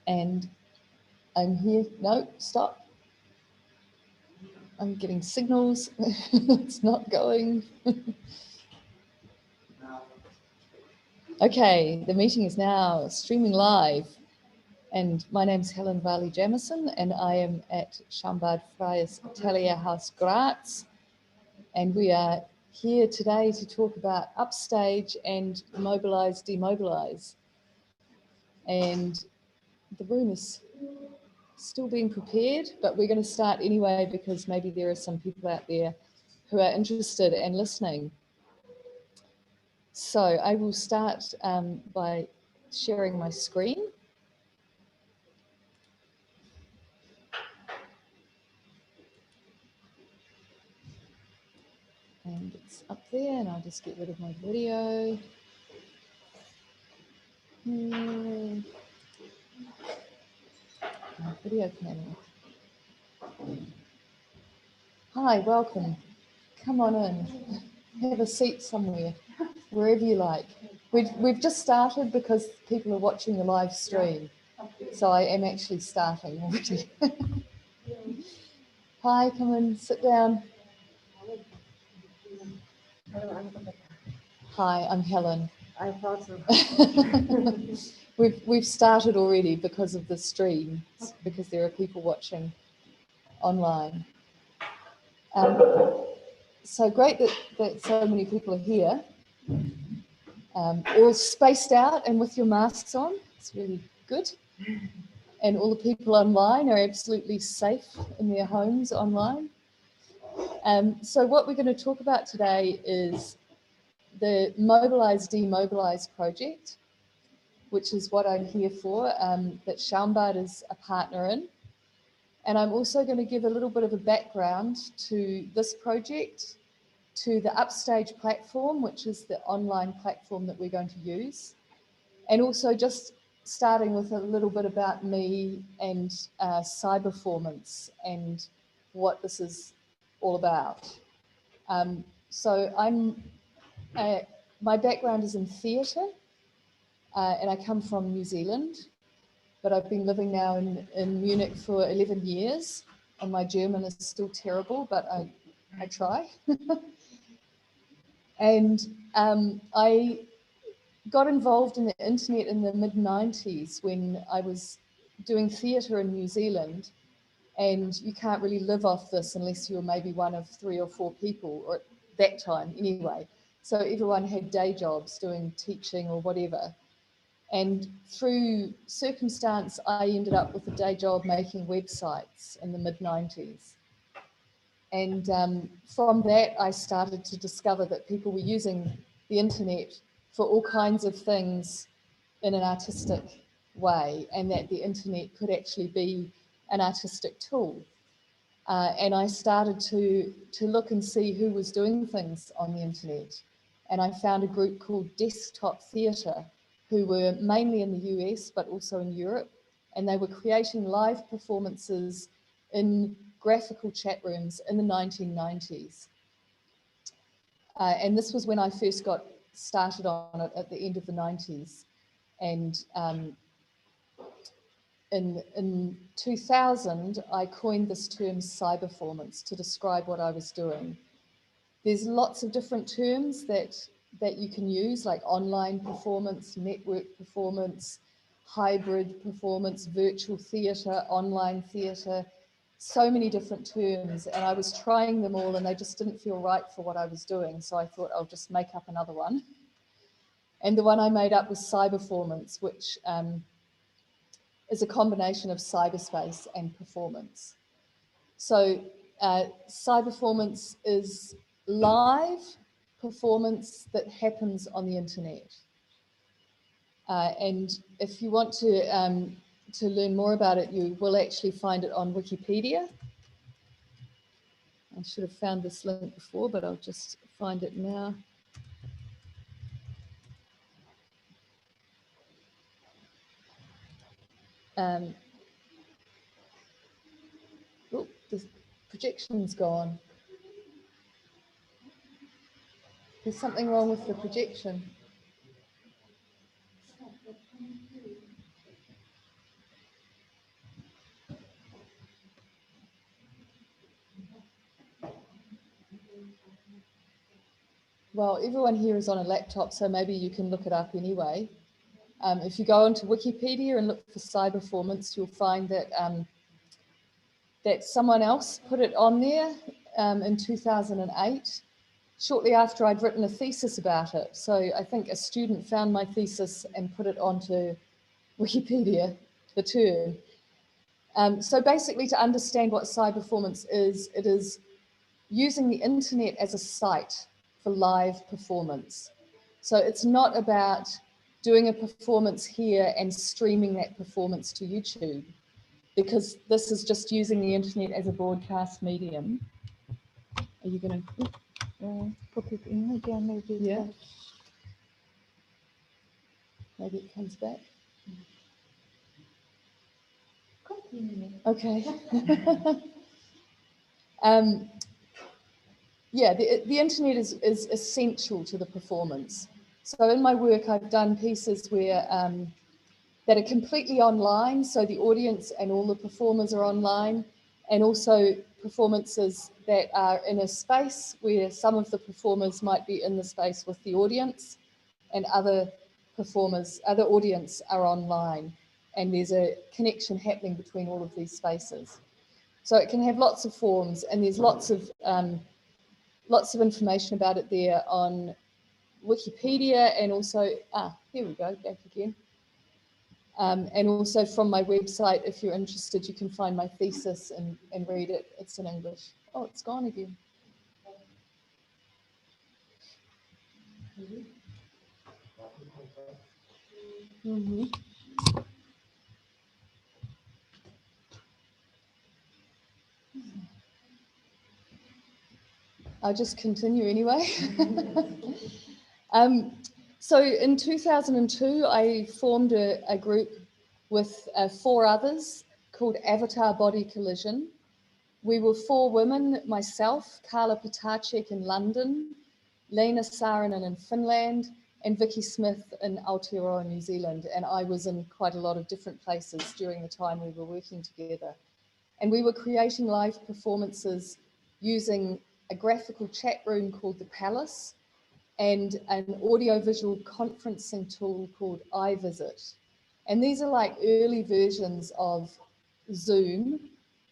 And I'm here. No, stop. I'm getting signals. It's not going. Okay, the meeting is now streaming live. And my name's Helen Varley Jamison, and I am at Schambad Freies Atelier Haus Graz. And we are here today to talk about Upstage and Mobilise, Demobilise. And the room is still being prepared, but we're going to start anyway because maybe there are some people out there who are interested and listening. So I will start by sharing my screen. And it's up there, and I'll just get rid of my video. My video panel. Hi, welcome. Come on in. Have a seat somewhere, wherever you like. We've just started because people are watching the live stream. So I am actually starting already. Hi, come in, sit down. Hi, I'm Helen. I thought so. We've started already because of the stream, because there are people watching online. So great that so many people are here, all spaced out and with your masks on. It's really good. And all the people online are absolutely safe in their homes online. So what we're going to talk about today is the Mobilise, Demobilise project, which is what I'm here for, that Schambad is a partner in. And I'm also going to give a little bit of a background to this project, to the Upstage platform, which is the online platform that we're going to use. And also just starting with a little bit about me and Cyberformance and what this is all about. So my background is in theatre, and I come from New Zealand, but I've been living now in Munich for 11 years, and my German is still terrible, but I try. And I got involved in the internet in the mid-90s when I was doing theatre in New Zealand, and you can't really live off this unless you're maybe one of 3 or 4 people, or at that time anyway. So everyone had day jobs doing teaching or whatever. And through circumstance, I ended up with a day job making websites in the mid-90s. And from that, I started to discover that people were using the internet for all kinds of things in an artistic way, and that the internet could actually be an artistic tool. And I started to look and see who was doing things on the internet. And I found a group called Desktop Theatre, who were mainly in the US, but also in Europe. And they were creating live performances in graphical chat rooms in the 1990s. And this was when I first got started on it at the end of the 90s. And in 2000, I coined this term cyberformance to describe what I was doing. There's lots of different terms that you can use, like online performance, network performance, hybrid performance, virtual theatre, online theatre, so many different terms. And I was trying them all and they just didn't feel right for what I was doing. So I thought I'll just make up another one. And the one I made up was cyberformance, which is a combination of cyberspace and performance. So cyberformance is live performance that happens on the internet. And if you want to learn more about it, you will actually find it on Wikipedia. I should have found this link before, but I'll just find it now. Oh, the projection's gone. There's something wrong with the projection. well, everyone here is on a laptop, so maybe you can look it up anyway. If you go onto Wikipedia and look for cyberformance, you'll find that that someone else put it on there in 2008, shortly after I'd written a thesis about it. So I think a student found my thesis and put it onto Wikipedia, the term. So basically, to understand what cyberformance is, it is using the internet as a site for live performance. So it's not about doing a performance here and streaming that performance to YouTube, because this is just using the internet as a broadcast medium. Are you going to put it in again? Maybe yeah. Maybe it comes back. Okay. Yeah, the internet is essential to the performance. So in my work, I've done pieces where that are completely online. So the audience and all the performers are online, and also performances that are in a space where some of the performers might be in the space with the audience, and other performers, other audience are online. And there's a connection happening between all of these spaces. So it can have lots of forms, and there's lots of information about it there on Wikipedia, and also, here we go, back again. And also from my website, if you're interested, you can find my thesis and read it. It's in English. Oh, it's gone again. Mm-hmm. I'll just continue anyway. So in 2002, I formed a group with 4 others called Avatar Body Collision. We were 4 women, myself, Carla Potacek in London, Lena Saarinen in Finland, and Vicky Smith in Aotearoa, New Zealand. And I was in quite a lot of different places during the time we were working together. And we were creating live performances using a graphical chat room called The Palace and an audiovisual conferencing tool called iVisit. And these are like early versions of Zoom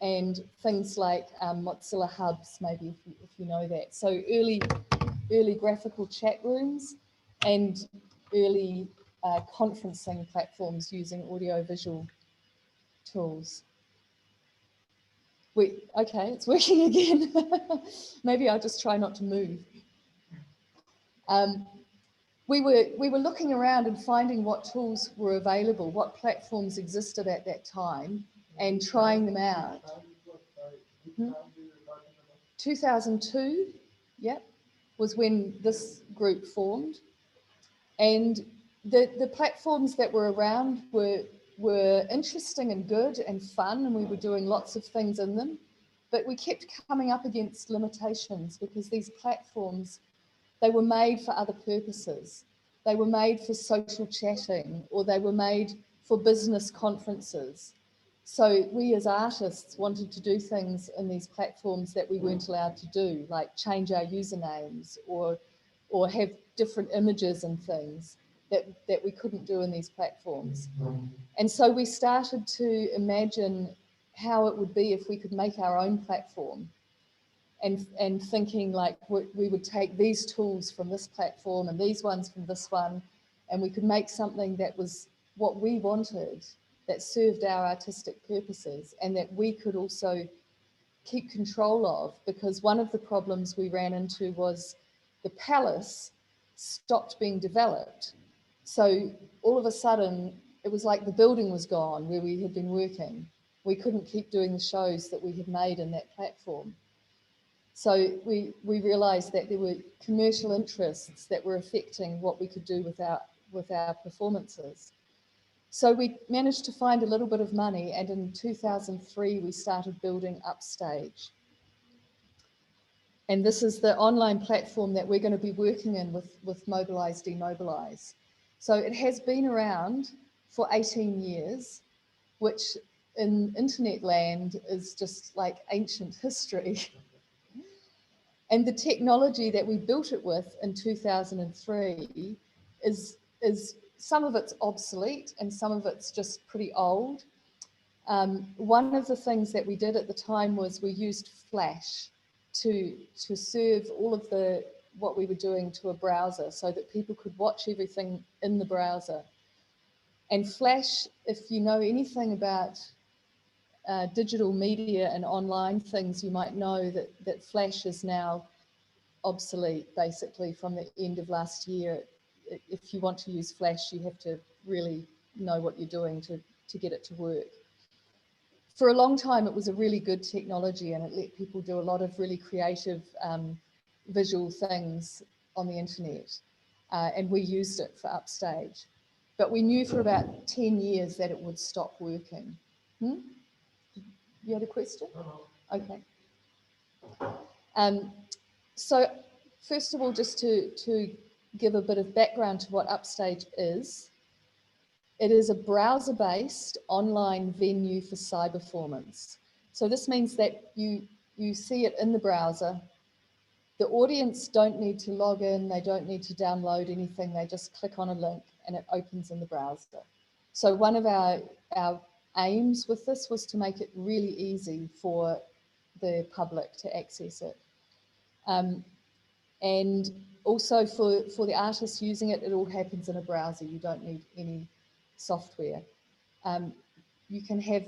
and things like Mozilla Hubs, maybe if you know that. So early graphical chat rooms and early conferencing platforms using audiovisual tools. Okay, it's working again. Maybe I'll just try not to move. We were looking around and finding what tools were available, what platforms existed at that time, and trying them out. 2002, yep, was when this group formed. And the platforms that were around were interesting and good and fun, and we were doing lots of things in them. But we kept coming up against limitations because these platforms, they were made for other purposes. They were made for social chatting, or they were made for business conferences. So we as artists wanted to do things in these platforms that we weren't allowed to do, like change our usernames or have different images and things that we couldn't do in these platforms. And so we started to imagine how it would be if we could make our own platform, and thinking like we would take these tools from this platform and these ones from this one, and we could make something that was what we wanted, that served our artistic purposes, and that we could also keep control of, because one of the problems we ran into was the palace stopped being developed. So all of a sudden, it was like the building was gone where we had been working. We couldn't keep doing the shows that we had made in that platform. So we realised that there were commercial interests that were affecting what we could do with our performances. So we managed to find a little bit of money, and in 2003 we started building Upstage. And this is the online platform that we're going to be working in with Mobilise, Demobilise. So it has been around for 18 years, which in internet land is just like ancient history. And the technology that we built it with in 2003 is some of it's obsolete and some of it's just pretty old. One of the things that we did at the time was we used Flash to serve all of what we were doing to a browser so that people could watch everything in the browser. And Flash, if you know anything about digital media and online things, you might know that Flash is now obsolete basically from the end of last year. If you want to use Flash, you have to really know what you're doing to get it to work. For a long time, it was a really good technology and it let people do a lot of really creative visual things on the internet. And we used it for Upstage. But we knew for about 10 years that it would stop working. You had a question? Okay. So first of all, just to give a bit of background to what Upstage is, it is a browser-based online venue for cyberformance. So this means that you see it in the browser. The audience don't need to log in, they don't need to download anything, they just click on a link and it opens in the browser. So one of our aims with this was to make it really easy for the public to access it. And also for the artists using it, it all happens in a browser. You don't need any software. You can have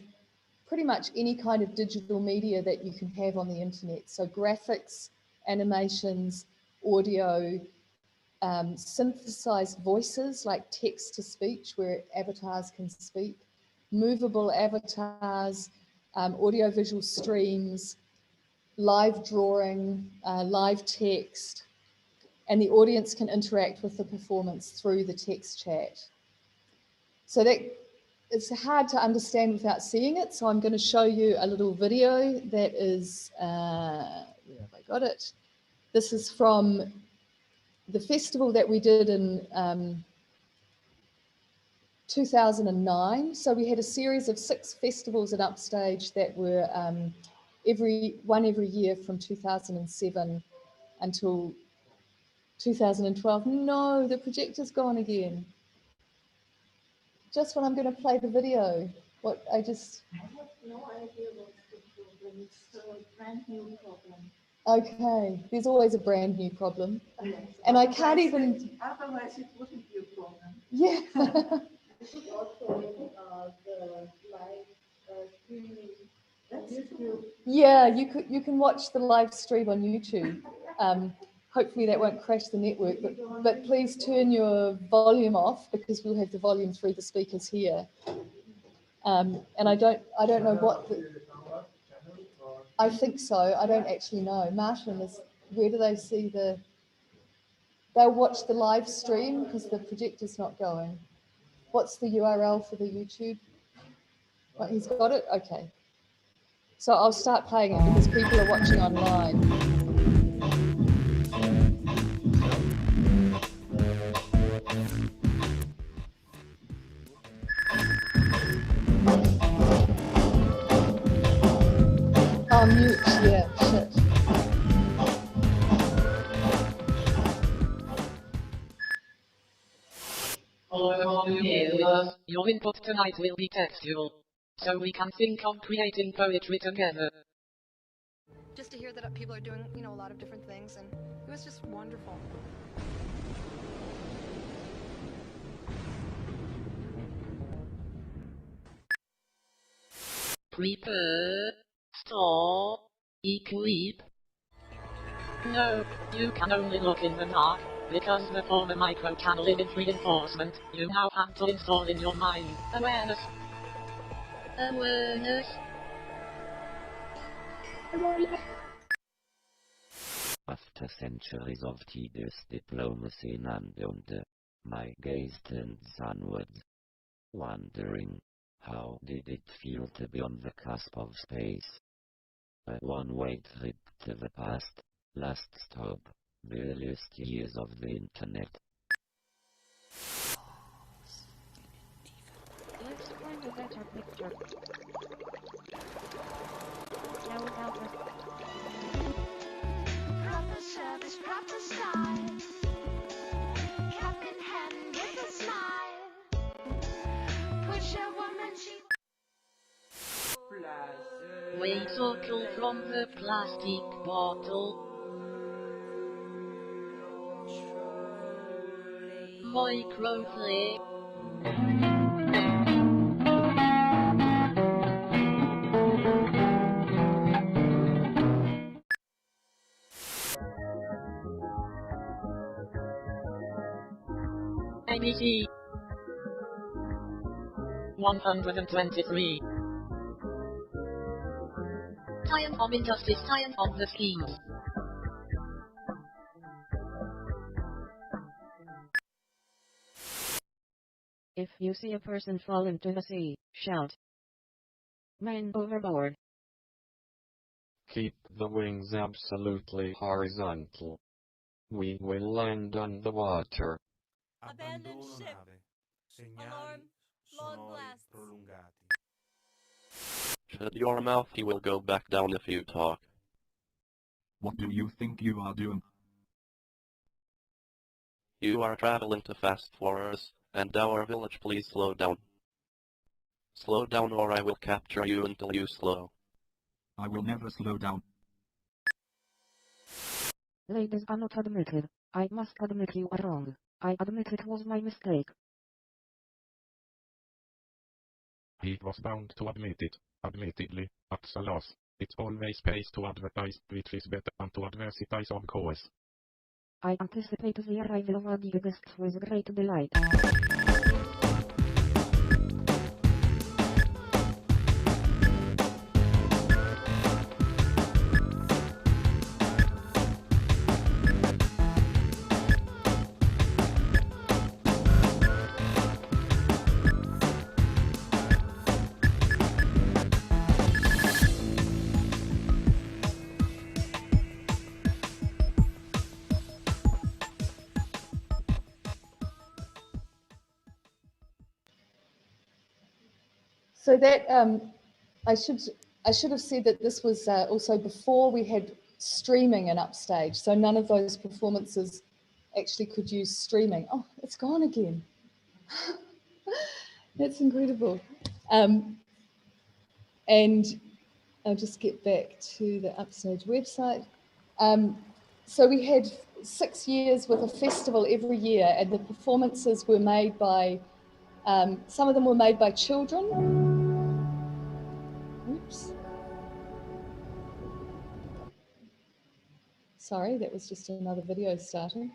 pretty much any kind of digital media that you can have on the internet. So graphics, animations, audio, synthesized voices like text to speech where avatars can speak, movable avatars, audiovisual streams, live drawing, live text, and the audience can interact with the performance through the text chat. So that it's hard to understand without seeing it. So I'm going to show you a little video that is, where have I got it? This is from the festival that we did in 2009. So we had a series of 6 festivals at Upstage that were every year from 2007 until 2012. No, the projector's gone again. Just when I'm going to play the video. I have no idea what's the problem. It's a brand new problem. Okay, there's always a brand new problem. Yes. And I can't even... Otherwise it wouldn't be a problem. Yeah. This is also the live streaming on YouTube. Yeah, you can watch the live stream on YouTube. Hopefully that won't crash the network, but please turn your volume off because we'll have the volume through the speakers here. And I don't know what I think so. I don't actually know. Martin, where do they see they'll watch the live stream because the projector's not going. What's the URL for the YouTube? Oh, he's got it? Okay. So I'll start playing it because people are watching online. Oh, mute, yeah, shit. Your input tonight will be textual, so we can think of creating poetry together. Just to hear that people are doing, a lot of different things, and it was just wonderful. Prepare, store, equip. No, you can only look in the dark, because the former micro-channel image reinforcement, you now have to install in your mind. Awareness. Awareness. Awareness. After centuries of tedious diplomacy and beyond, my gaze turns onwards, wondering, how did it feel to be on the cusp of space? A one-way trip to the past, last stop, the earliest years of the internet. Let's find a better picture. Now without suckle from the plastic bottle. Microplay. ABC 123. Science of injustice, science of the schemes. If you see a person fall into the sea, shout. Man overboard. Keep the wings absolutely horizontal. We will land on the water. Abandoned ship. Alarm. Log blasts. Shut your mouth, you will go back down if you talk. What do you think you are doing? You are traveling too fast for us, and our village, please slow down. Slow down or I will capture you until you slow. I will never slow down. Ladies are not admitted. I must admit you are wrong. I admit it was my mistake. He was bound to admit it, admittedly, at a loss. It always pays to advertise, which is better than to advertise of course. I anticipate the arrival of our dear guests with great delight. So that I should have said that this was also before we had streaming in Upstage. So none of those performances actually could use streaming. Oh, it's gone again. That's incredible. And I'll just get back to the Upstage website. So we had 6 years with a festival every year, and the performances were made by, some of them were made by children. Oops. Sorry, that was just another video starting.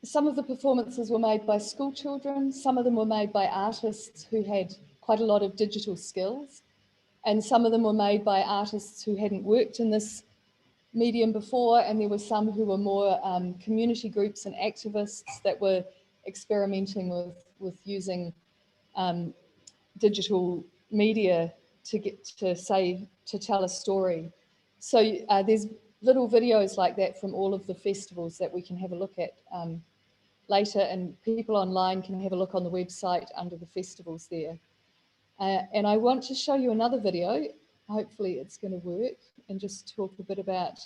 Some of the performances were made by school children, some of them were made by artists who had quite a lot of digital skills, and some of them were made by artists who hadn't worked in this medium before, and there were some who were more community groups and activists that were experimenting with using digital media to tell a story. So there's little videos like that from all of the festivals that we can have a look at later, and people online can have a look on the website under the festivals there. And I want to show you another video. Hopefully it's going to work, and just talk a bit about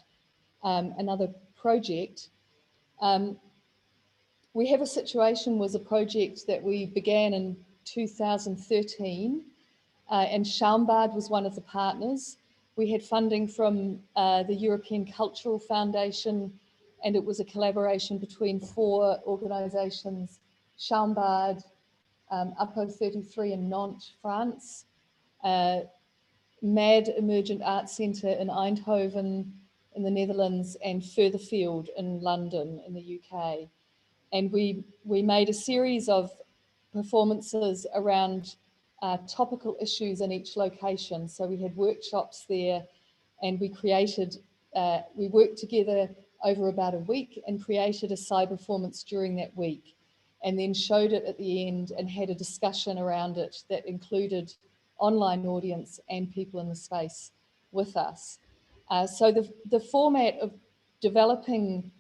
another project. We Have a Situation was a project that we began in 2013, and Schaumburg was one of the partners. We had funding from the European Cultural Foundation, and it was a collaboration between 4 organisations: Schaumburg, Upper 33 in Nantes, France, MAD Emergent Arts Centre in Eindhoven in the Netherlands, and Furtherfield in London in the UK. And we made a series of performances around topical issues in each location. So we had workshops there, and we worked together over about a week and created a cyberformance during that week, and then showed it at the end and had a discussion around it that included online audience and people in the space with us. So the format of developing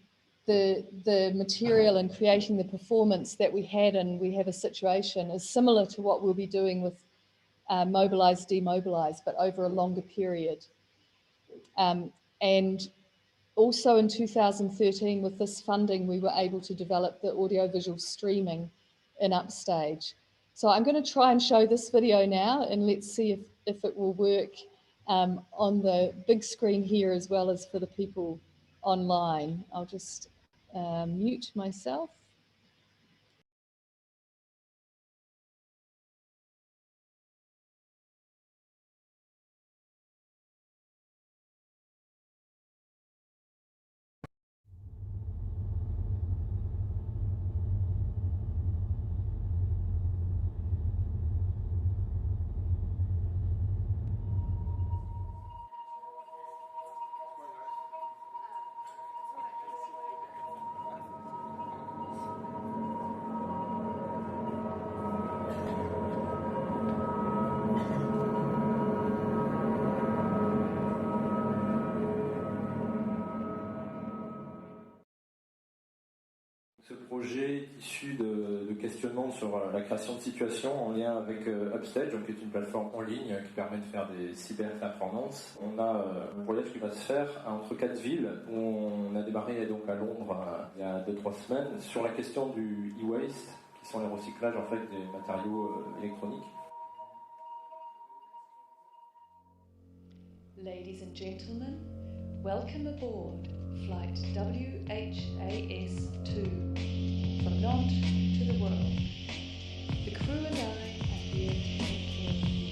the material and creating the performance that we had in We Have a Situation is similar to what we'll be doing with Mobilise, Demobilise, but over a longer period. And also in 2013, with this funding, we were able to develop the audiovisual streaming in Upstage. So I'm going to try and show this video now, and let's see if it will work on the big screen here as well as for the people online. I'll just mute myself. Ce projet est issu de questionnements sur la création de situations en lien avec Upstage, qui est une plateforme en ligne qui permet de faire des cyber-performances. On a un voyage qui va se faire entre 4 villes, où on a démarré donc à Londres il y a 2-3 semaines, sur la question du e-waste, qui sont les recyclages en fait des matériaux électroniques. Ladies and gentlemen, welcome aboard flight WHAS-2 from Nantes to the world. The crew and I are here to take care of you.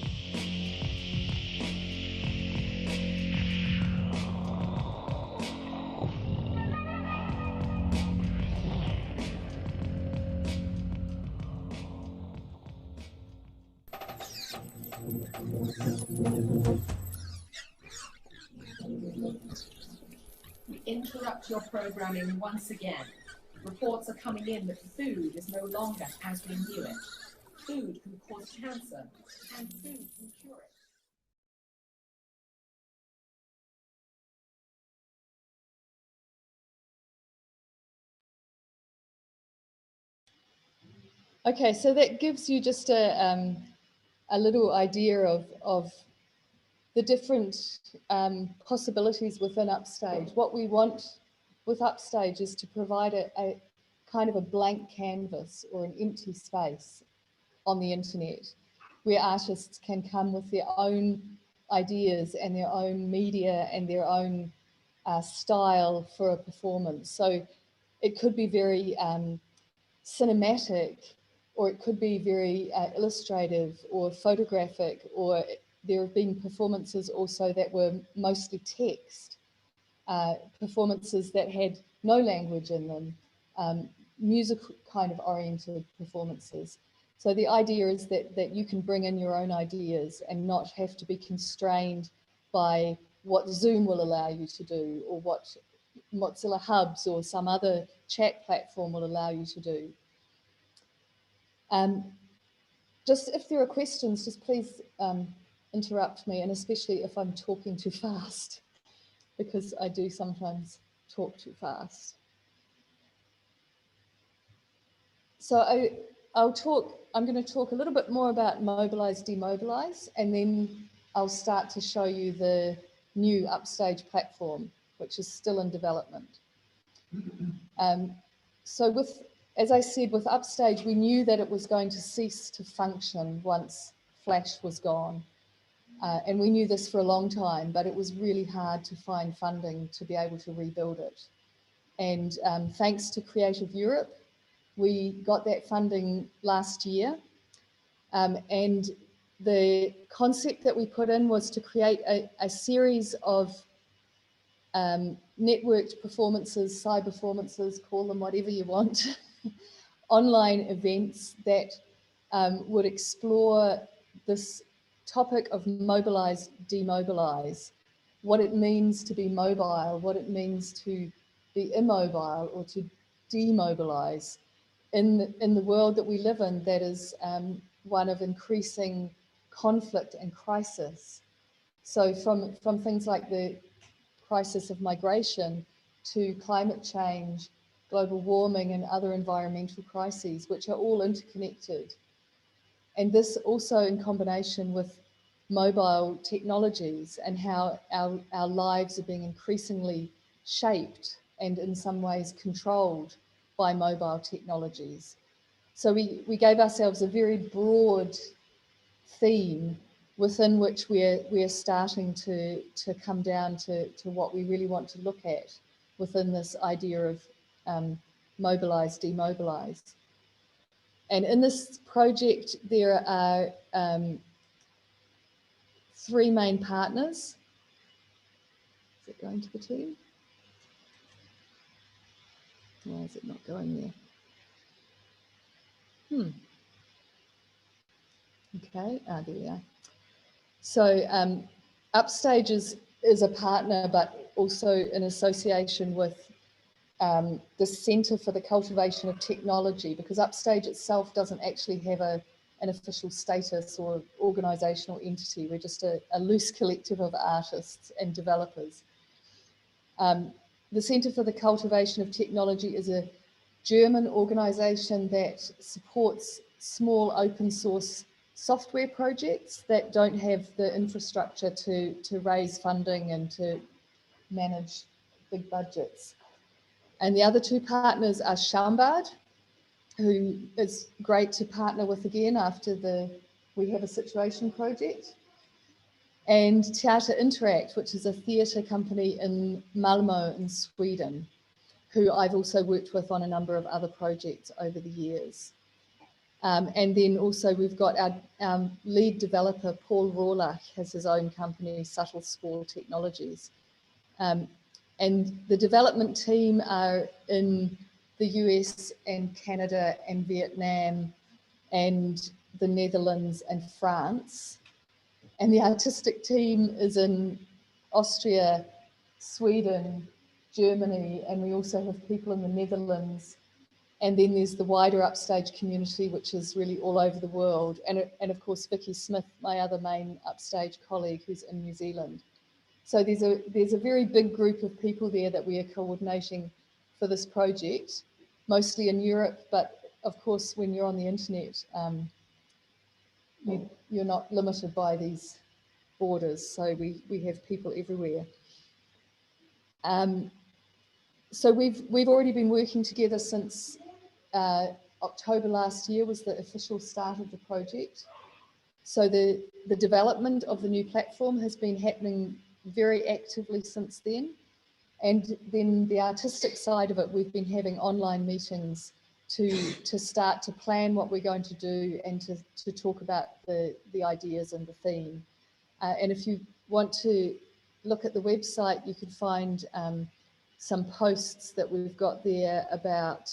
We interrupt your programming once again. Reports are coming in that food is no longer as we knew it. Food can cause cancer, and food can cure it. Okay, so that gives you just a little idea of the different possibilities within Upstage. What we want with Upstage is to provide a kind of a blank canvas or an empty space on the internet where artists can come with their own ideas and their own media and their own style for a performance. So it could be very cinematic, or it could be very illustrative or photographic, or there have been performances also that were mostly text, performances that had no language in them, music kind of oriented performances. So the idea is that you can bring in your own ideas and not have to be constrained by what Zoom will allow you to do, or what Mozilla Hubs or some other chat platform will allow you to do. Just if there are questions, just please interrupt me, and especially if I'm talking too fast, because I do sometimes talk too fast. So I'm going to talk a little bit more about Mobilise, Demobilise, and then I'll start to show you the new Upstage platform, which is still in development. So as I said, with Upstage, we knew that it was going to cease to function once Flash was gone. And we knew this for a long time, but it was really hard to find funding to be able to rebuild it. And thanks to Creative Europe, we got that funding last year. And the concept that we put in was to create a series of networked performances, cyber performances, call them whatever you want, online events that would explore this topic of mobilise, demobilise, what it means to be mobile, what it means to be immobile or to demobilise in the world that we live in, that is one of increasing conflict and crisis. So from things like the crisis of migration to climate change, global warming and other environmental crises, which are all interconnected. And this also in combination with mobile technologies and how our lives are being increasingly shaped and in some ways controlled by mobile technologies. So we gave ourselves a very broad theme within which we're starting to come down to what we really want to look at within this idea of mobilise, demobilise. And in this project, there are 3 main partners. Is it going to the team? Why is it not going there? Okay, there we are. So Upstage is a partner, but also in association with the Centre for the Cultivation of Technology, because Upstage itself doesn't actually have an official status or organisational entity. We're just a loose collective of artists and developers. The Centre for the Cultivation of Technology is a German organisation that supports small open source software projects that don't have the infrastructure to raise funding and to manage big budgets. And the other 2 partners are Schaumbad, who is great to partner with again after the We Have a Situation project, and Theater Interact, which is a theatre company in Malmö in Sweden, who I've also worked with on a number of other projects over the years. And then also we've got our lead developer, Paul Rawlach, has his own company, Subtle Spore Technologies. And the development team are in the US and Canada and Vietnam and the Netherlands and France. And the artistic team is in Austria, Sweden, Germany, and we also have people in the Netherlands. And then there's the wider Upstage community, which is really all over the world. And of course, Vicky Smith, my other main Upstage colleague, who's in New Zealand. So there's a very big group of people there that we are coordinating for this project, mostly in Europe, but of course, when you're on the internet, you're not limited by these borders. So we have people everywhere. So we've already been working together since October last year was the official start of the project. So the development of the new platform has been happening very actively since then. And then the artistic side of it, we've been having online meetings to start to plan what we're going to do and to talk about the ideas and the theme. And if you want to look at the website, you can find some posts that we've got there about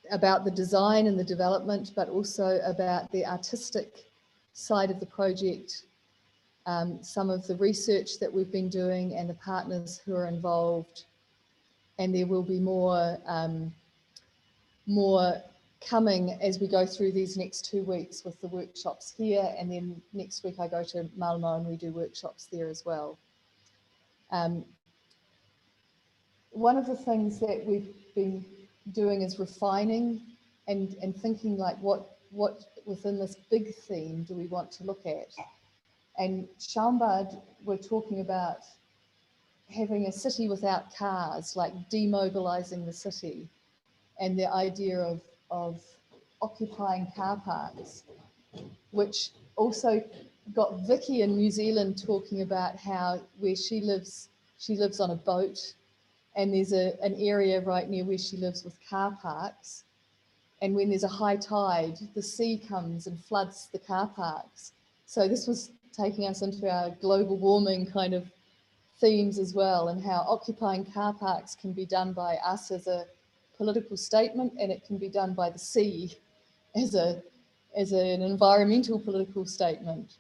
the design and the development, but also about the artistic side of the project, some of the research that we've been doing and the partners who are involved. And there will be more coming as we go through these next 2 weeks with the workshops here. And then next week I go to Malmö and we do workshops there as well. One of the things that we've been doing is refining and thinking like what within this big theme do we want to look at. And Schaumbad, we're talking about having a city without cars, like demobilising the city, and the idea of occupying car parks, which also got Vicky in New Zealand talking about how where she lives on a boat, and there's an area right near where she lives with car parks. And when there's a high tide, the sea comes and floods the car parks. So this was taking us into our global warming kind of themes as well, and how occupying car parks can be done by us as a political statement, and it can be done by the sea as an environmental political statement.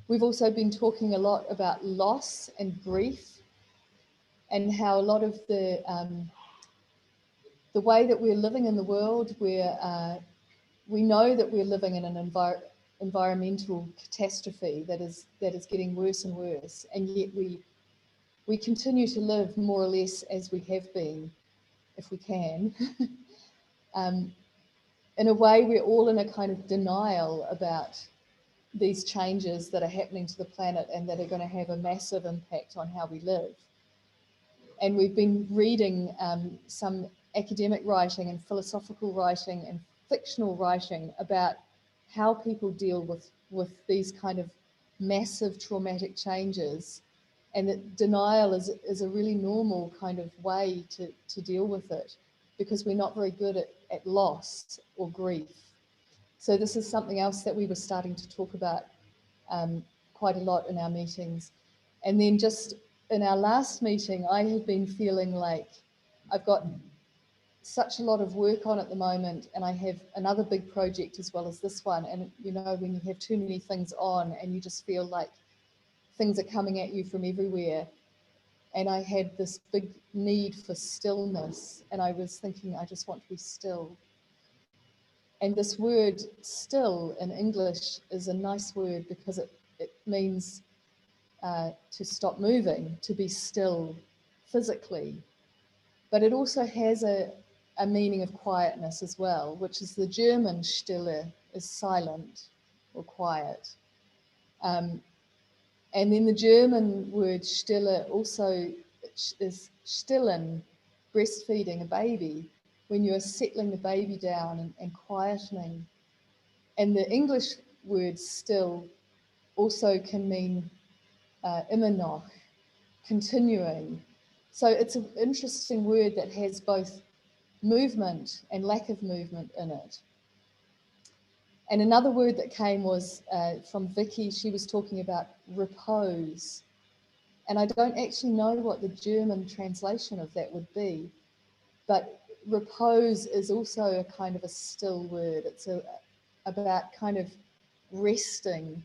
We've also been talking a lot about loss and grief, and how a lot of the way that we're living in the world, where we know that we're living in an environmental catastrophe that is getting worse and worse, and yet we continue to live more or less as we have been, if we can. In a way, we're all in a kind of denial about these changes that are happening to the planet and that are going to have a massive impact on how we live. And we've been reading some academic writing and philosophical writing and fictional writing about how people deal with these kind of massive traumatic changes, and that denial is a really normal kind of way to deal with it, because we're not very good at loss or grief. So this is something else that we were starting to talk about quite a lot in our meetings. And then just in our last meeting, I had been feeling like I've got such a lot of work on at the moment, and I have another big project as well as this one. And you know, when you have too many things on and you just feel like things are coming at you from everywhere. And I had this big need for stillness, and I was thinking, I just want to be still. And this word still in English is a nice word because it means to stop moving, to be still physically. But it also has a meaning of quietness as well, which is the German Stille is silent or quiet. And then the German word Stille also is stillen, breastfeeding a baby, when you're settling the baby down and quietening. And the English word still also can mean immer noch, continuing. So it's an interesting word that has both movement and lack of movement in it. And another word that came was from Vicky. She was talking about repose. And I don't actually know what the German translation of that would be, but repose is also a kind of a still word. It's about kind of resting,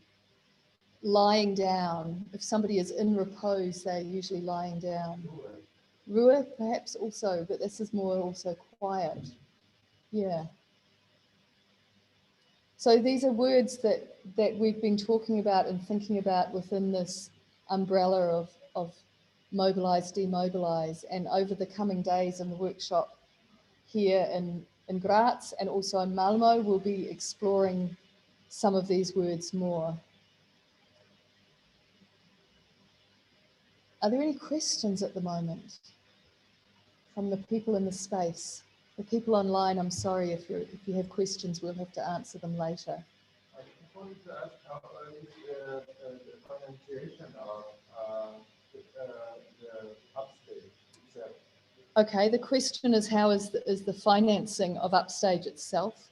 lying down. If somebody is in repose, they're usually lying down. Ruhe, perhaps also, but this is more also quiet. Yeah. So these are words that we've been talking about and thinking about within this umbrella of Mobilise, Demobilise, and over the coming days in the workshop here in Graz and also in Malmo, we'll be exploring some of these words more. Are there any questions at the moment from the people in the space? The people online, I'm sorry, if you have questions, we'll have to answer them later. I just wanted to ask how early the financiation of the upstage itself. Okay, the question is how is the financing of Upstage itself?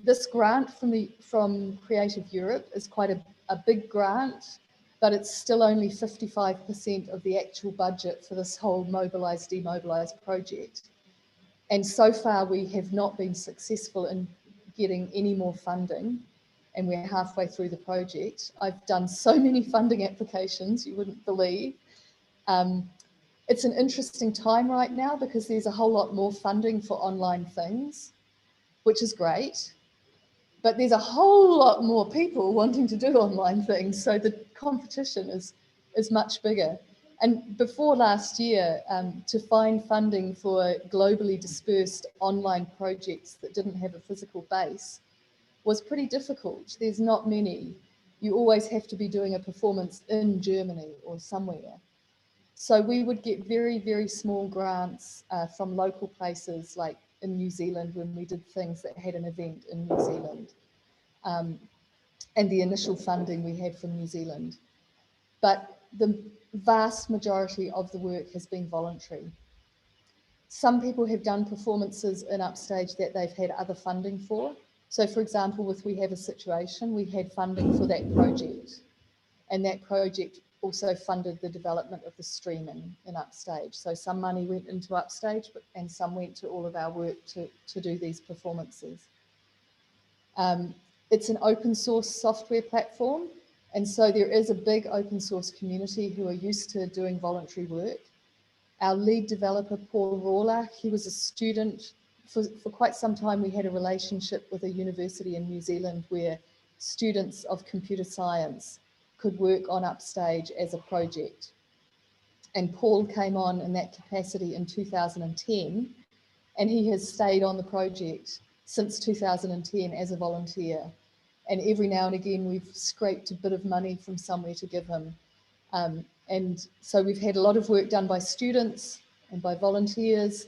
This grant from Creative Europe is quite a big grant, but it's still only 55% of the actual budget for this whole Mobilise, Demobilise project. And so far we have not been successful in getting any more funding, and we're halfway through the project. I've done so many funding applications, you wouldn't believe. It's an interesting time right now because there's a whole lot more funding for online things, which is great. But there's a whole lot more people wanting to do online things, so the competition is much bigger. And before last year, to find funding for globally dispersed online projects that didn't have a physical base was pretty difficult. There's not many. You always have to be doing a performance in Germany or somewhere. So we would get very, very small grants from local places like in New Zealand when we did things that had an event in New Zealand. And the initial funding we had from New Zealand. But the vast majority of the work has been voluntary. Some people have done performances in Upstage that they've had other funding for. So for example, with We Have a Situation, we had funding for that project. And that project also funded the development of the streaming in Upstage. So some money went into Upstage, and some went to all of our work to do these performances. It's an open source software platform, and so there is a big open source community who are used to doing voluntary work. Our lead developer, Paul Rawler, he was a student. For quite some time, we had a relationship with a university in New Zealand where students of computer science could work on Upstage as a project. And Paul came on in that capacity in 2010, and he has stayed on the project since 2010 as a volunteer. And every now and again, we've scraped a bit of money from somewhere to give him. And so we've had a lot of work done by students and by volunteers,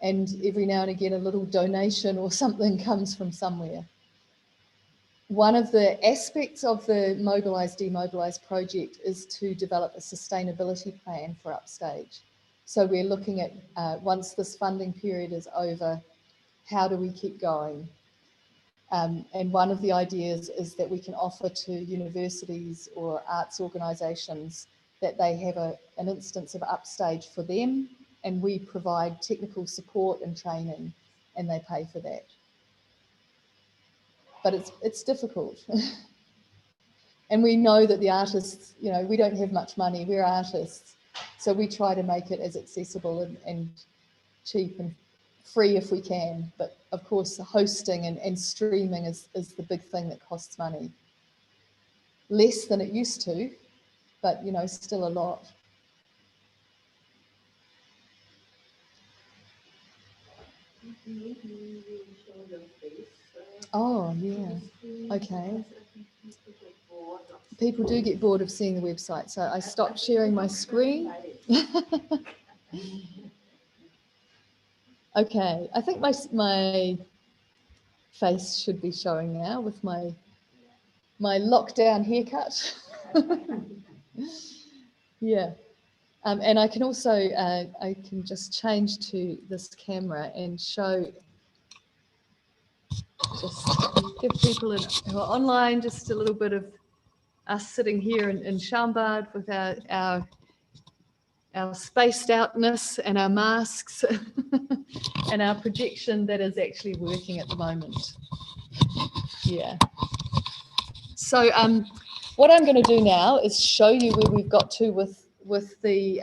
and every now and again, a little donation or something comes from somewhere. one of the aspects of the Mobilise, Demobilise project is to develop a sustainability plan for Upstage. So we're looking at, once this funding period is over, how do we keep going? And one of the ideas is that we can offer to universities or arts organisations that they have an instance of Upstage for them, and we provide technical support and training, and they pay for that. But it's difficult. And we know that the artists, you know, we don't have much money, we're artists. So we try to make it as accessible and cheap and free if we can. But of course, hosting and streaming is the big thing that costs money. Less than it used to, but, you know, still a lot. Maybe you show your face. Oh, yeah. Okay. People do get bored of seeing the website, so I stopped sharing my screen. Okay, I think my face should be showing now with my lockdown haircut. Yeah, and I can also I can just change to this camera and show. Just give people who are online just a little bit of us sitting here in Shambard with our spaced outness and our masks and our projection that is actually working at the moment. Yeah. So what I'm going to do now is show you where we've got to with the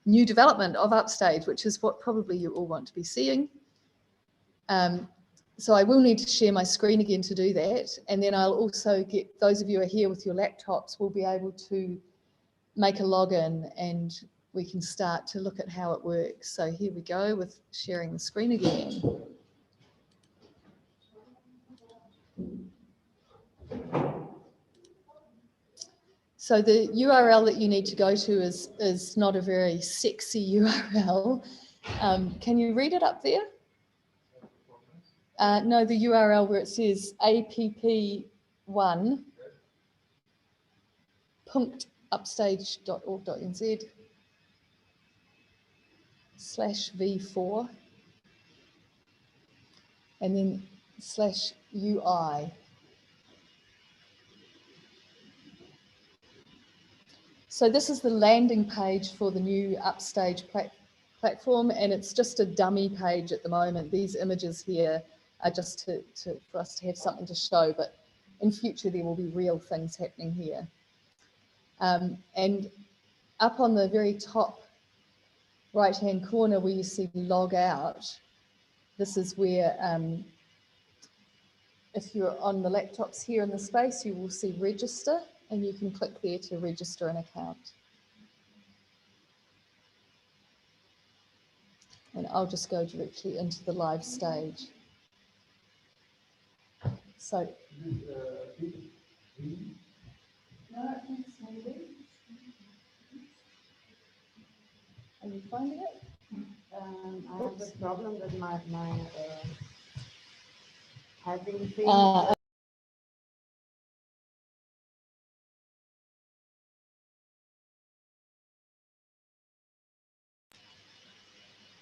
new development of Upstage, which is what probably you all want to be seeing. So I will need to share my screen again to do that. And then I'll also get, those of you who are here with your laptops will be able to make a login and we can start to look at how it works. So here we go with sharing the screen again. So the URL that you need to go to is not a very sexy URL. Can you read it up there? No, the URL where it says app1.upstage.org.nz/v4 and then /UI. So this is the landing page for the new Upstage platform, and it's just a dummy page at the moment. These images here are just for us to have something to show, but in future there will be real things happening here. And up on the very top right-hand corner where you see log out, this is where, if you're on the laptops here in the space, you will see register, and you can click there to register an account. And I'll just go directly into the live stage. So, are you finding it? I have this problem with my having thing.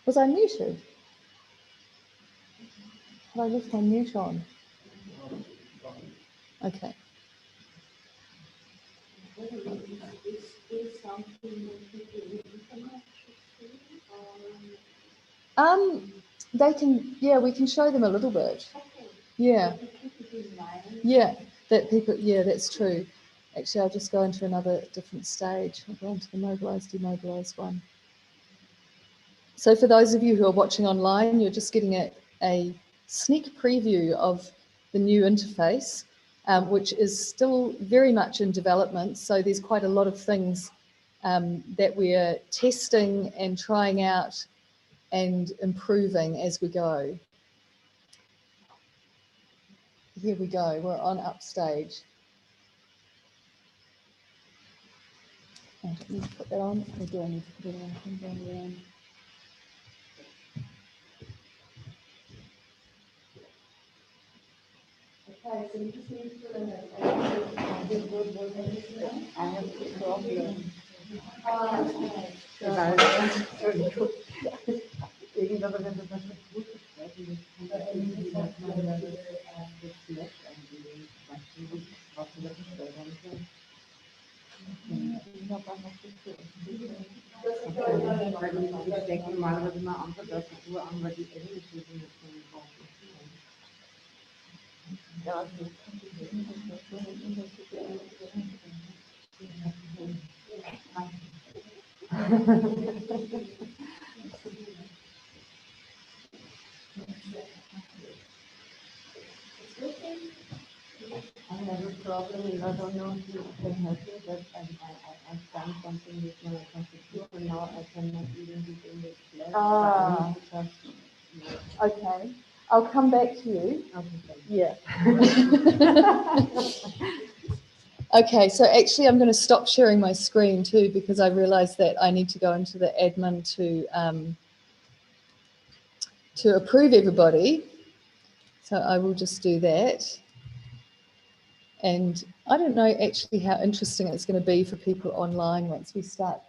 Was I muted? Have I left my mute on? Okay. They can, yeah, we can show them a little bit. Yeah. Yeah, that people, yeah, that's true. Actually, I'll just go into another different stage. I'll go into the Mobilise, Demobilise one. So for those of you who are watching online, you're just getting a sneak preview of the new interface, which is still very much in development. So there's quite a lot of things that we're testing and trying out and improving as we go. Here we go, we're on Upstage. I don't need to put that on, or do I need to put it on? I'm going around. Okay, so you just need to fill in it. I have a problem. Okay. Irgendwann, wenn das nicht gut ist, die macht man dann das Flash angelegt. Weißt du, was du da bestellt hast? Ich habe einfach ich denke normalerweise immer andere Tastatur an, weil die englische sind. Ja, I have a problem and I don't know if you can help me, but I've done something with my computer and now I cannot even do English class. Okay. I'll come back to you. Yeah. Okay, so actually I'm going to stop sharing my screen too because I realised that I need to go into the admin to approve everybody. So I will just do that. And I don't know actually how interesting it's going to be for people online once we start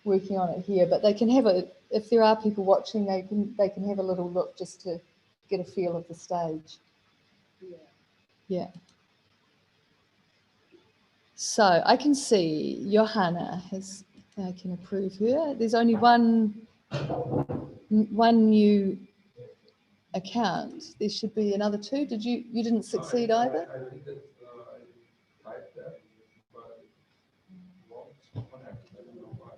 working on it here, but they can have if there are people watching, they can have a little look just to get a feel of the stage. Yeah. So I can see Johanna I can approve her. There's only one new account. There should be another two. You didn't succeed either? I think that I typed that, but it won't connect. I don't know why.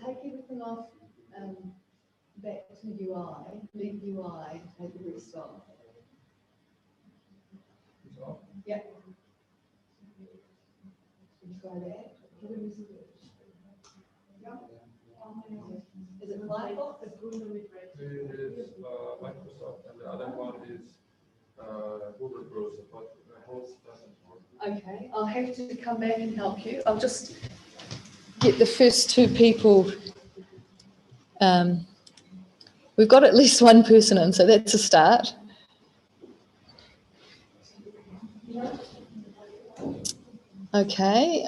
Take everything off back to UI, leave UI, take the rest off. Yeah. Try that. Is it Firefox? It is Microsoft, and the other one is Google browser, but the host doesn't work. Okay, I'll have to come back and help you. I'll just get the first two people. We've got at least one person in, so that's a start. Okay,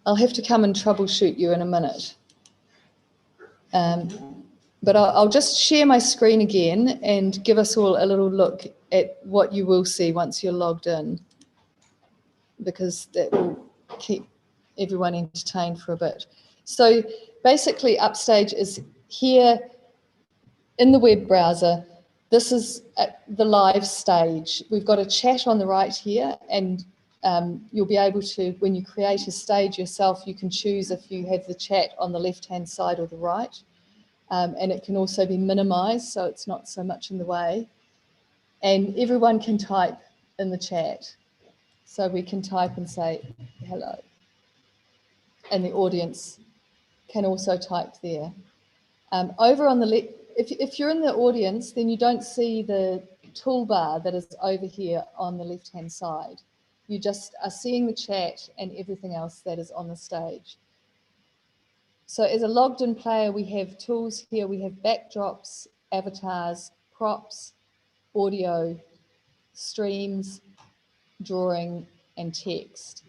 I'll have to come and troubleshoot you in a minute. But I'll just share my screen again and give us all a little look at what you will see once you're logged in, because that will keep everyone entertained for a bit. So basically Upstage is here in the web browser. This is the live stage. We've got a chat on the right here, and you'll be able to, when you create a stage yourself, you can choose if you have the chat on the left-hand side or the right. And it can also be minimized, so it's not so much in the way. And everyone can type in the chat. So we can type and say, hello. And the audience can also type there. Over on the left, if you're in the audience, then you don't see the toolbar that is over here on the left-hand side. You just are seeing the chat and everything else that is on the stage. So as a logged in player, we have tools here. We have backdrops, avatars, props, audio, streams, drawing, and text.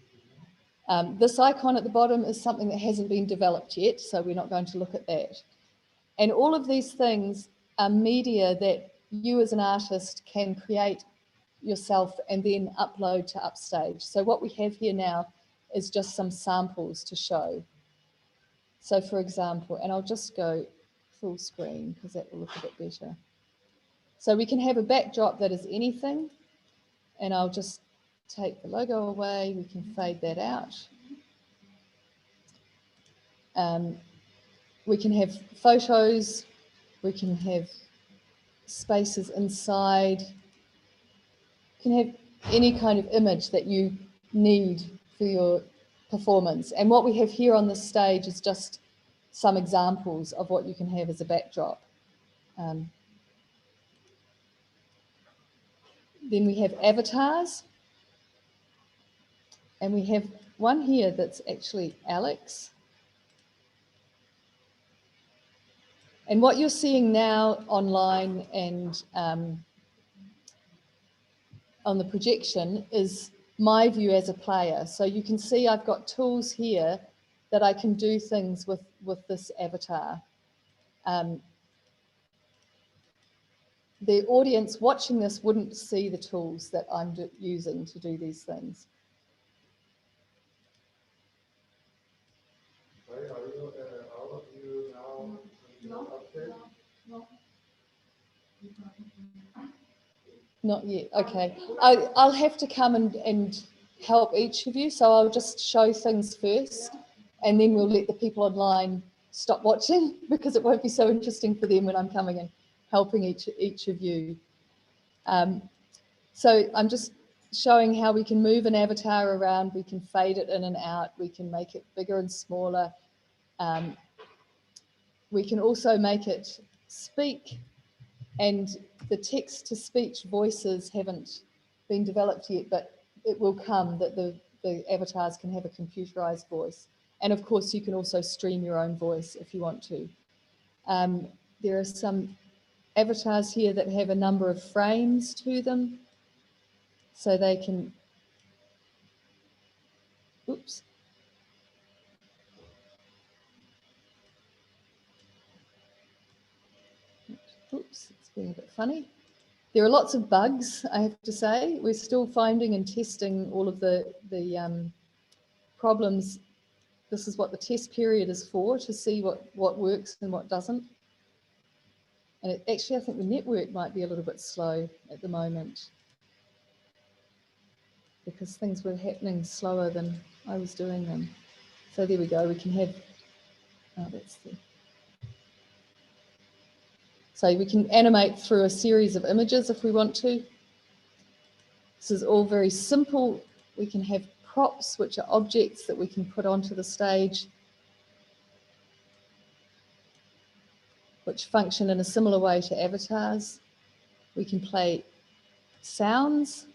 This icon at the bottom is something that hasn't been developed yet, so we're not going to look at that. And all of these things are media that you as an artist can create yourself and then upload to Upstage. So what we have here now is just some samples to show. So for example, and I'll just go full screen because that will look a bit better. So we can have a backdrop that is anything, and I'll just take the logo away. We can fade that out. We can have photos, we can have spaces inside, you can have any kind of image that you need for your performance. And what we have here on this stage is just some examples of what you can have as a backdrop. Then we have avatars. And we have one here that's actually Alex. And what you're seeing now online and on the projection is my view as a player. So you can see I've got tools here that I can do things with this avatar. The audience watching this wouldn't see the tools that I'm using to do these things. Sorry, are you all of you now upstairs? No. Not yet, okay. I'll have to come and help each of you, so I'll just show things first, and then we'll let the people online stop watching because it won't be so interesting for them when I'm coming and helping each of you. So I'm just showing how we can move an avatar around, we can fade it in and out, we can make it bigger and smaller. We can also make it speak, and the text-to-speech voices haven't been developed yet, but it will come that the avatars can have a computerized voice. And of course, you can also stream your own voice if you want to. There are some avatars here that have a number of frames to them, so they can, oops. Oops, it's being a bit funny. There are lots of bugs, I have to say. We're still finding and testing all of the problems. This is what the test period is for, to see what works and what doesn't. And actually, I think the network might be a little bit slow at the moment because things were happening slower than I was doing them. So there we go, we can have, so we can animate through a series of images if we want to. This is all very simple. We can have props, which are objects that we can put onto the stage, which function in a similar way to avatars. We can play sounds.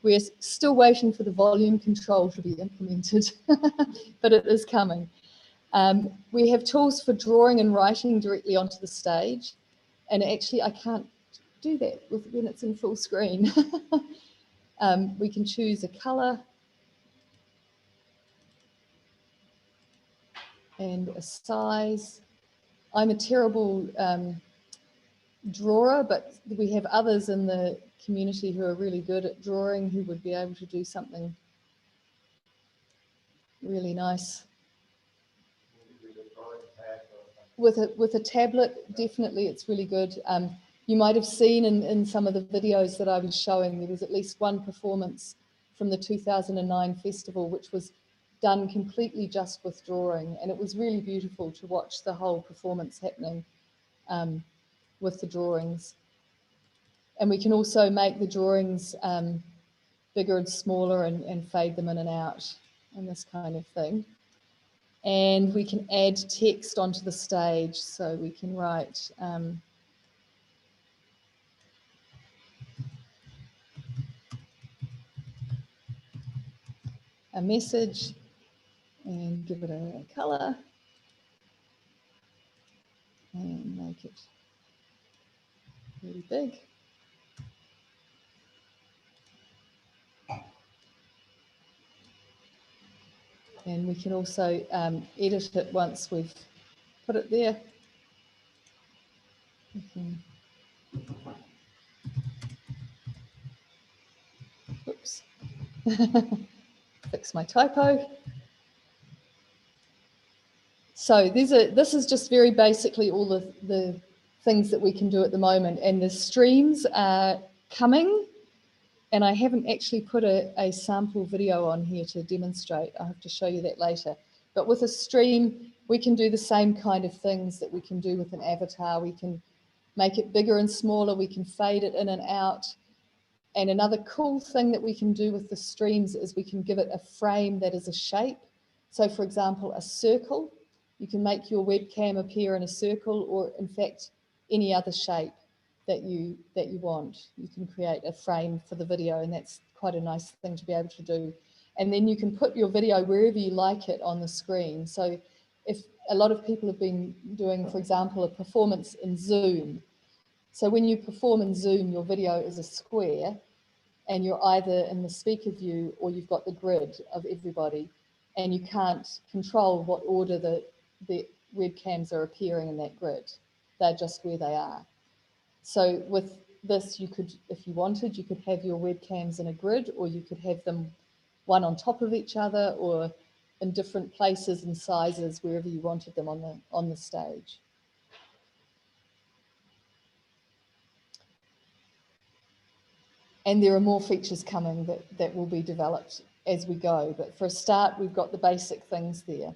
We're still waiting for the volume control to be implemented, but it is coming. We have tools for drawing and writing directly onto the stage, and actually I can't do that when it's in full screen. We can choose a color and a size. I'm a terrible drawer, but we have others in the community who are really good at drawing, who would be able to do something really nice. With a tablet, definitely it's really good. You might have seen in some of the videos that I was showing, there was at least one performance from the 2009 festival which was done completely just with drawing, and it was really beautiful to watch the whole performance happening with the drawings. And we can also make the drawings bigger and smaller and fade them in and out and this kind of thing. And we can add text onto the stage, so we can write a message and give it a color and make it really big. And we can also edit it once we've put it there. We can, oops, fix my typo. So this is just very basically all the things that we can do at the moment, and the streams are coming, and I haven't actually put a sample video on here to demonstrate. I'll have to show you that later. But with a stream, we can do the same kind of things that we can do with an avatar. We can make it bigger and smaller, we can fade it in and out. And another cool thing that we can do with the streams is we can give it a frame that is a shape. So for example, a circle, you can make your webcam appear in a circle, or in fact, any other shape that you want. You can create a frame for the video, and that's quite a nice thing to be able to do. And then you can put your video wherever you like it on the screen. So if a lot of people have been doing, for example, a performance in Zoom. So when you perform in Zoom, your video is a square, and you're either in the speaker view or you've got the grid of everybody, and you can't control what order the webcams are appearing in that grid. They're just where they are. So with this, you could, if you wanted, you could have your webcams in a grid, or you could have them one on top of each other, or in different places and sizes wherever you wanted them on the stage. And there are more features coming that will be developed as we go. But for a start, we've got the basic things there.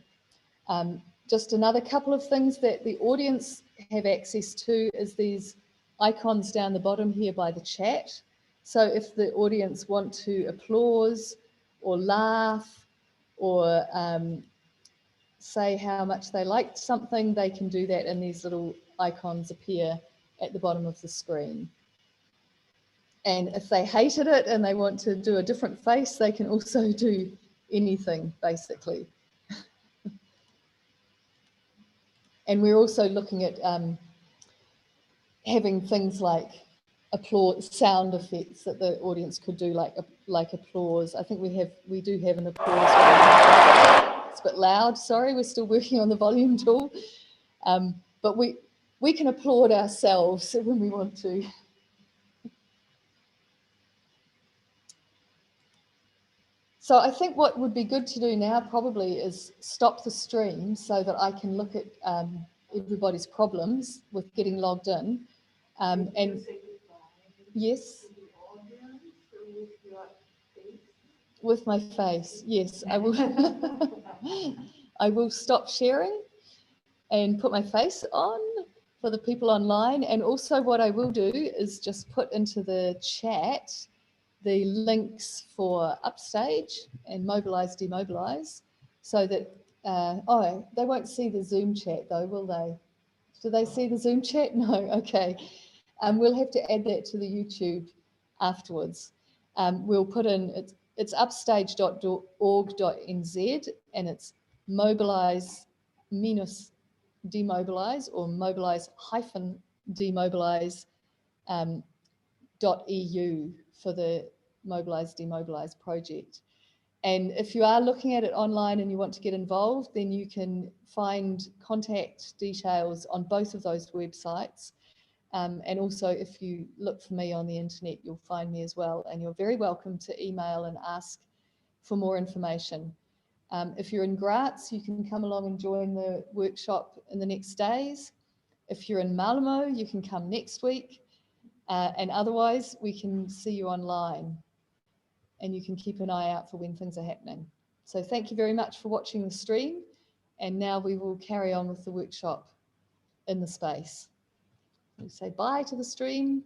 Just another couple of things that the audience have access to is these icons down the bottom here by the chat. So if the audience want to applause or laugh or say how much they liked something, they can do that, and these little icons appear at the bottom of the screen. And if they hated it and they want to do a different face, they can also do anything, basically. And we're also looking at having things like applause, sound effects that the audience could do, like applause. I think we do have an applause. It's a bit loud, sorry, we're still working on the volume tool. But we can applaud ourselves when we want to. So I think what would be good to do now probably is stop the stream so that I can look at everybody's problems with getting logged in. And yes, with my face, yes, I will. I will stop sharing and put my face on for the people online. And also what I will do is just put into the chat the links for Upstage and Mobilise, Demobilise, so that, oh, they won't see the Zoom chat though, will they? Do they see the Zoom chat? No, okay. We'll have to add that to the YouTube afterwards. We'll put in, it's upstage.org.nz, and it's Mobilise minus Demobilise, or Mobilise hyphen Demobilise .eu for the Mobilise Demobilise project. And if you are looking at it online and you want to get involved, then you can find contact details on both of those websites. And also, if you look for me on the internet, you'll find me as well. And you're very welcome to email and ask for more information. If you're in Graz, you can come along and join the workshop in the next days. If you're in Malmo, you can come next week. And otherwise, we can see you online, and you can keep an eye out for when things are happening. So thank you very much for watching the stream. And now we will carry on with the workshop in the space. We'll say bye to the stream.